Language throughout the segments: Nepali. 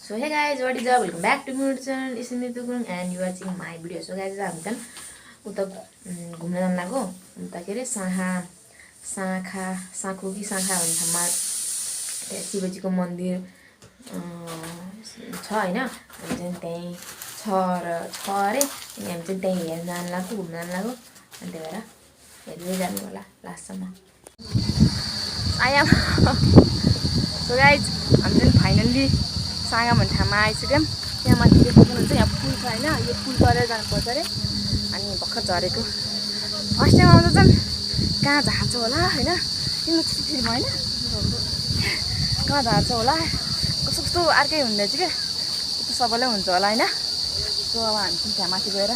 So hey guys, what is up? Welcome back to my channel. This is Nitu Gurung and you are watching my video. So guys, हामी चाहिँ उता घुम्न जान लागो उता के रे साँखो कि साँखा भन्ने ठाउँमा शिवजीको मन्दिर छ हैन। हामी चाहिँ त्यही छ अरे अनि हामी चाहिँ त्यही हेर्न जान लाग्यो घुम्न जान लाग्यो अनि त्यही भएर हेर्दै जानु होला लास्टसम्म। So guys, हामी चाहिँ फाइनल्ली साँगा भन्ने ठाउँमा आइसक्यौँ। त्यहाँ माथि देख्नुहुन्छ यहाँ पुल छ हैन, यो पुल गरेर जानुपर्छ अरे अनि भर्खर झरेको फर्स्ट टाइम आउँदा चाहिँ कहाँ झार्छ होला हैन, किन फेरि भएन कहाँ झार्छ होला कस्तो कस्तो अर्कै हुँदैछ क्या, त्यो सबैलाई हुन्छ होला हैन। सो अब हामी चाहिँ त्यहाँ माथि गएर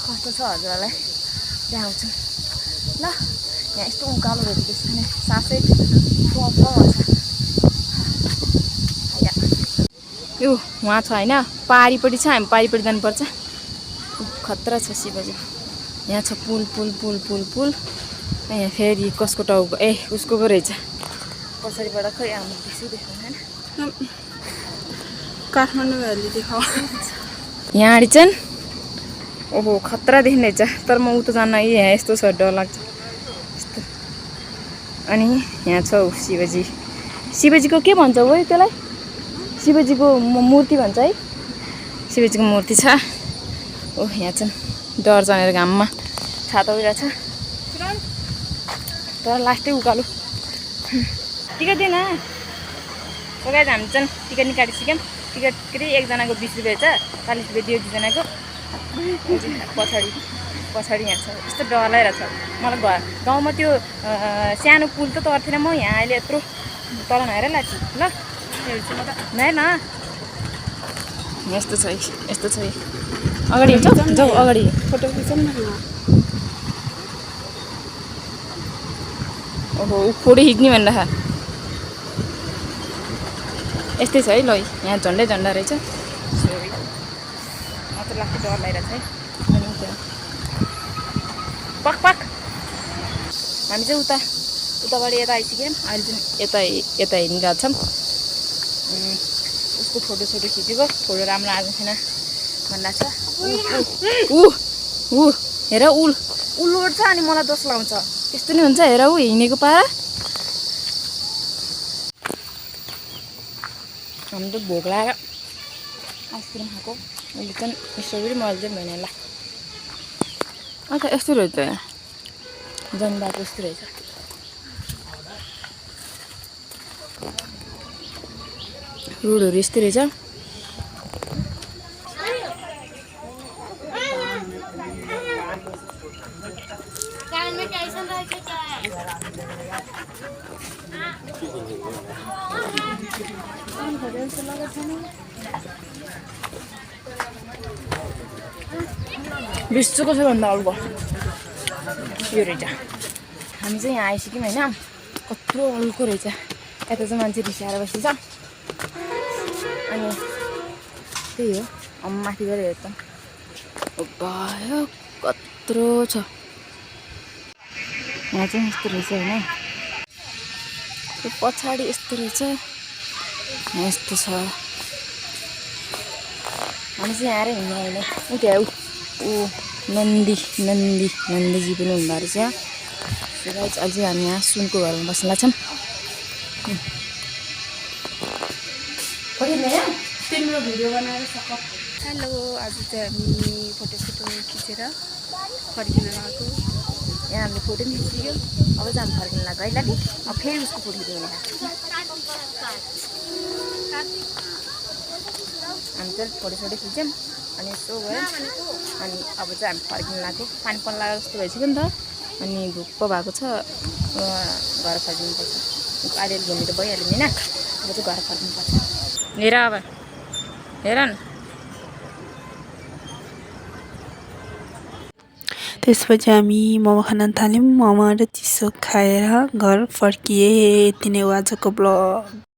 कस्तो छ हजुरहरूलाई देखाउँछौँ ल। यहाँ यस्तो उकालो भेटेको छैन, सासै छ यो वहाँ छ हैन, पारीपट्टि छ, हामी पारीपट्टि जानुपर्छ। खतरा छ शिवजी। यहाँ छ पुल पुल पुल पुल पुल यहाँ फेरि कसको टाउको उसको पो रहेछ पछाडिबाट। खै आउनु त्यसै देखाउनु हैन, काठमाडौँ भ्याली देखाउ। यहाँ चाहिँ ओहो खतरा देखिने रहेछ, तर म उता जान यहाँ यस्तो छ डर लाग्छ यस्तो। अनि यहाँ छ शिवजी, शिवजीको के भन्छ हो त्यसलाई, शिवजीको मूर्ति भन्छ है, शिवजीको मूर्ति छ। ओ यहाँ चाहिँ डर जानेर घाममा छाता उडिरहेछ तर लास्टै उकालो। टिकट दिएन गाइस, हामी चाहिँ टिकट नि काटिसक्यौँ। टिकट के अरे एकजनाको 20 रुपियाँ छ, 40 रुपियाँ दियो दुईजनाको। पछाडि यहाँ छ, यस्तो डर लागिरहेछ मलाई। गाउँमा त्यो सानो पुल त तर्थिएन म, यहाँ अहिले यत्रो तल नहेर लाग्छ ल न। यस्तो छ यस्तो छ, अगाडि हिँड्छौ जाऊ अगाडि फोटो खिचौँ न। ओहो फोटो खिच्ने भनेर यस्तै छ है ल। यहाँ झन्डै झन्डा रहेछ, म त लाग्छ डर लागिरहेछ है। अनि पक पक हामी चाहिँ उताबाट यता आइसक्यौँ। अहिले चाहिँ यता हिँडिरहेको छौँ। उसको फोटोसोटो खिचेको, फोटो राम्रो आएको छैन भनिरहेको छ। ऊ हेर उल ओड्छ अनि मलाई दोष लाउँछ, त्यस्तो नि हुन्छ। हेर ऊ हिँडेको पारा। हामी त भोक लगाएर आइसक्रिम खाएको, अहिले चाहिँ स्ट्रबेरी मैले चाहिँ भएन ल। अन्त यस्तो रहेछ जनबाटो यस्तो रहेछ। रोडहरू यस्तै रहेछ। विश्वको सबैभन्दा अल्गो यो रहेछ। हामी चाहिँ यहाँ आइसक्यौँ होइन, कत्रो अल्गो रहेछ। यता चाहिँ मान्छे रिसाएर बसेछ अनि त्यही हो। अब माथि गएर हेर्छौँ भयो कत्रो छ। यहाँ चाहिँ यस्तो रहेछ होइन, त्यो पछाडि यस्तो रहेछ, यहाँ यस्तो छ। हामी चाहिँ यहाँ हिँड्नु होइन, ऊ त्यहाँ ऊ नन्दीजी पनि हुँदो रहेछ यहाँ। अझै हामी यहाँ सुनको घरमा बस्न लाग्छौँ। तिम्रो भिडियो बनाएर सक। हेलो, आज चाहिँ हामी फोटोसोटो खिचेर फर्किन लागेको। यहाँ हामीले फोटो पनि खिचिदियो, अब चाहिँ हामी फर्किन लाग्यो है लाली। अब फेरि उसको फोटो खिच्यो भने हामी चाहिँ फोटोसोटो खिच्यौँ अनि यसो गयो। अनि अब चाहिँ हामी फर्किन लाग्यो, पानी पर्न लागेको जस्तो भइसक्यो नि त। अनि भोक पो भएको छ, घर फर्किनुपर्छ। अहिले घुम्नु त भइहाल्यो नि होइन, अब चाहिँ घर फर्किनुपर्छ। हेर अब हेर न। त्यसपछि हामी मोमो खान थाल्यौँ। मोमो र चिसो खाएर घर फर्किए। यति नै हो आजको ब्लग।